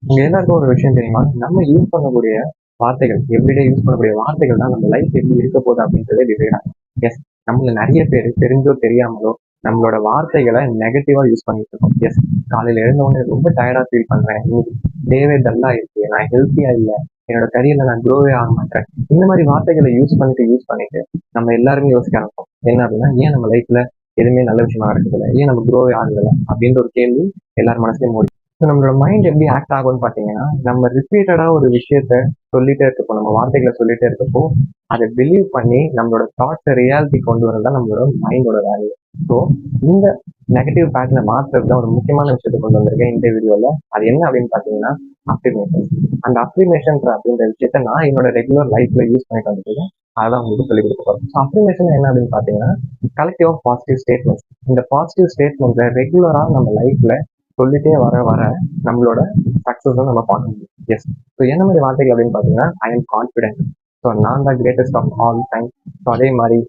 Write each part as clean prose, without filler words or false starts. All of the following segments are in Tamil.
உங்க எல்லாருக்கும் ஒரு விஷயம் தெரியுமா? நம்ம யூஸ் பண்ணக்கூடிய வார்த்தைகள், எவ்ரிடே யூஸ் பண்ணக்கூடிய வார்த்தைகள் தான் நம்ம லைஃப் எப்படி இருக்க போகுது அப்படின்றதே டிசைட் ஆகும். எஸ், நம்மள நிறைய பேர் தெரிஞ்சோ தெரியாமலோ நம்மளோட வார்த்தைகளை நெகட்டிவா யூஸ் பண்ணிட்டு இருக்கோம். எஸ், காலையில எழுந்த உடனே ரொம்ப டயர்டா ஃபீல் பண்றேன், இன்னைக்கு டேவே டல்லா இருக்கு, நான் ஹெல்த்தியா இல்லை, என்னோட கரியர்ல நான் க்ரோவே ஆக மாட்டேன். இந்த மாதிரி வார்த்தைகளை யூஸ் பண்ணிட்டு நம்ம எல்லாருமே யோசிக்க ஆரம்பிப்போம். என்ன அப்படின்னா, ஏன் நம்ம லைஃப்ல எதுவுமே நல்ல விஷயமா நடக்குது இல்லை, ஏன் நம்ம க்ரோவே ஆகுதில்லை அப்படின்ற ஒரு கேள்வி எல்லார் மனசுலயும் ஓடி. ஸோ நம்மளோட மைண்ட் எப்படி ஆக்ட் ஆகும்னு பார்த்தீங்கன்னா, நம்ம ரிப்பீட்டடா ஒரு விஷயத்த சொல்லிட்டே இருக்கப்போ, நம்ம வார்த்தைகளை சொல்லிட்டே இருக்கப்போ, அதை பிலீவ் பண்ணி நம்மளோட தாட்ஸை ரியாலிட்டி கொண்டு வரது தான் நம்மளோட மைண்டோட வேல்யூ. ஸோ இந்த நெகட்டிவ் பேட்டர்னை மாற்றுறது தான் ஒரு முக்கியமான விஷயத்தை கொண்டு வந்திருக்கேன் இந்த வீடியோவில். அது என்ன அப்படின்னு பார்த்தீங்கன்னா, அஃப்ரிமேஷன். அந்த அஃப்ரிமேஷன் அப்படின்ற விஷயத்த நான் என்னோட ரெகுலர் லைஃப்ல யூஸ் பண்ணிட்டு வந்துருக்கேன். அதெல்லாம் உங்களுக்கு சொல்லிக் கொடுக்க போகிறேன். ஸோ அஃப்ரிமேஷன் என்ன அப்படின்னு பார்த்தீங்கன்னா, கலெக்டிவ் ஆஃப் பாசிட்டிவ் ஸ்டேட்மெண்ட்ஸ். இந்த பாசிட்டிவ் ஸ்டேட்மெண்ட்ஸை ரெகுலராக நம்ம லைஃப்ல சொல்லிட்டே வர வர நம்மளோட சக்ஸஸை நம்ம பார்க்க முடியும். எஸ், ஸோ என்ன மாதிரி வார்த்தைகள் அப்படின்னு பார்த்தீங்கன்னா, ஐ எம் கான்ஃபிடென்ட். ஸோ நான் தான் greatest of all time. So அதே மாதிரி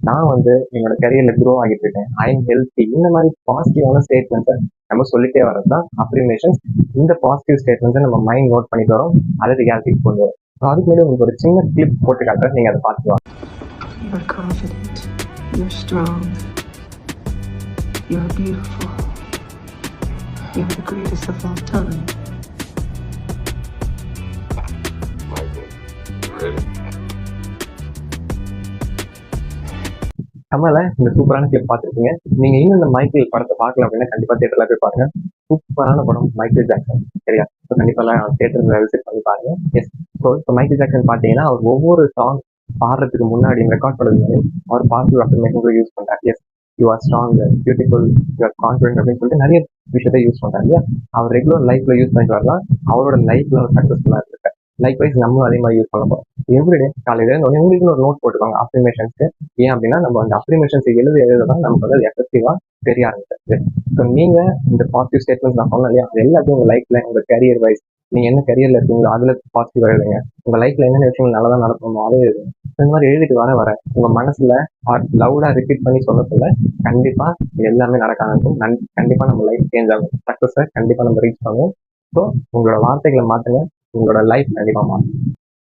நான் வந்து என்னோட கரியர்ல க்ரோ ஆகிட்டு இருக்கேன், ஐ எம் ஹெல்த்தி. இந்த மாதிரி பாசிட்டிவான ஸ்டேட்மெண்ட்ஸை நம்ம சொல்லிட்டே வர்றது தான் அஃப்ரிமேஷன்ஸ். இந்த பாசிட்டிவ் ஸ்டேட்மெண்ட்ஸை நம்ம மைண்ட் நோட் பண்ணிட்டு வரோம், அதை ரியாலிட்டிக்கு கொண்டு வரும். ஸோ அதுக்கு முன்னாடி உங்களுக்கு ஒரு சின்ன கிளிப் போட்டு காட்டுறேன், நீங்கள் அதை பார்த்துக்கலாம். You're confident. You're strong. You're beautiful. You're the greatest of all time. நம்மள இந்த சூப்பரான கிளிப் பார்த்துருக்கீங்க. நீங்க இன்னும் இந்த மைக்கேல் படத்தை பார்க்கல அப்படின்னா கண்டிப்பா தியேட்டர்ல போய் பாருங்க. சூப்பரான படம் மைக்கேல் ஜாக்சன். சரியா? ஸோ கண்டிப்பா தியேட்டர்ல விசிட் பண்ணி பாருங்க. எஸ், ஸோ இப்போ மைக்கேல் ஜாக்சன் பார்த்தீங்கன்னா அவர் ஒவ்வொரு சாங் பாடுறதுக்கு முன்னாடி ரெக்கார்ட் பண்ணுறது முன்னாடி அவர் பாசிட்டிவ் அஃபர்மேஷன் யூஸ் பண்றாரு. Yes, you are strong, beautiful, you are confident அப்படின்னு சொல்லிட்டு நிறைய விஷயத்த யூஸ் பண்றாரு இல்லையா? அவர் ரெகுலர் லைஃப்ல யூஸ் பண்ணிட்டு வரலாம், அவரோட லைஃப்ல ஒரு சக்சஸ்ஃபுல்லா இருக்காரு. லைக் வைஸ் நம்மளும் அதே மாதிரி யூஸ் பண்ண போறோம். எவ்ரிடே காலையில உங்களுக்கு ஒரு நோட் போட்டுக்கோங்க அஃப்ரிமேஷன்ஸ்க்கு. ஏன் அப்படின்னா நம்ம அந்த அஃப்ரிமேஷன்ஸ் எழுதுதான் நமக்கு வந்து எஃபெக்டிவா தெரிய ஆரம்பிச்சு. ஸோ நீங்க இந்த பாசிட்டிவ் ஸ்டேட்மெண்ட்ஸ் நான் சொன்னேன் இல்லையா, அது எல்லாத்தையும் உங்க லைஃப்ல உங்க கரியர் வைஸ் நீங்க என்ன கரியர்ல இருக்கீங்களோ அதுல பாசிட்டிவா எழுதுங்க. உங்க லைஃப்ல என்னென்ன விஷயங்கள் நல்லதா நடக்கணுமோ அதே எழுதுங்க. இந்த மாதிரி எழுதிட்டு வர உங்க மனசுல லவுடா ரிப்பீட் பண்ணி சொல்ல கண்டிப்பா எல்லாமே நடக்க ஆரம்பிக்கும். கண்டிப்பா நம்ம லைஃப் சேஞ்ச் ஆகும், சக்சஸை கண்டிப்பா நம்ம ரீச் பண்ணுவோம். ஸோ உங்களோட வார்த்தைகளை மாத்துங்க, உங்களோட லைஃப் கண்டிப்பா மாறும்.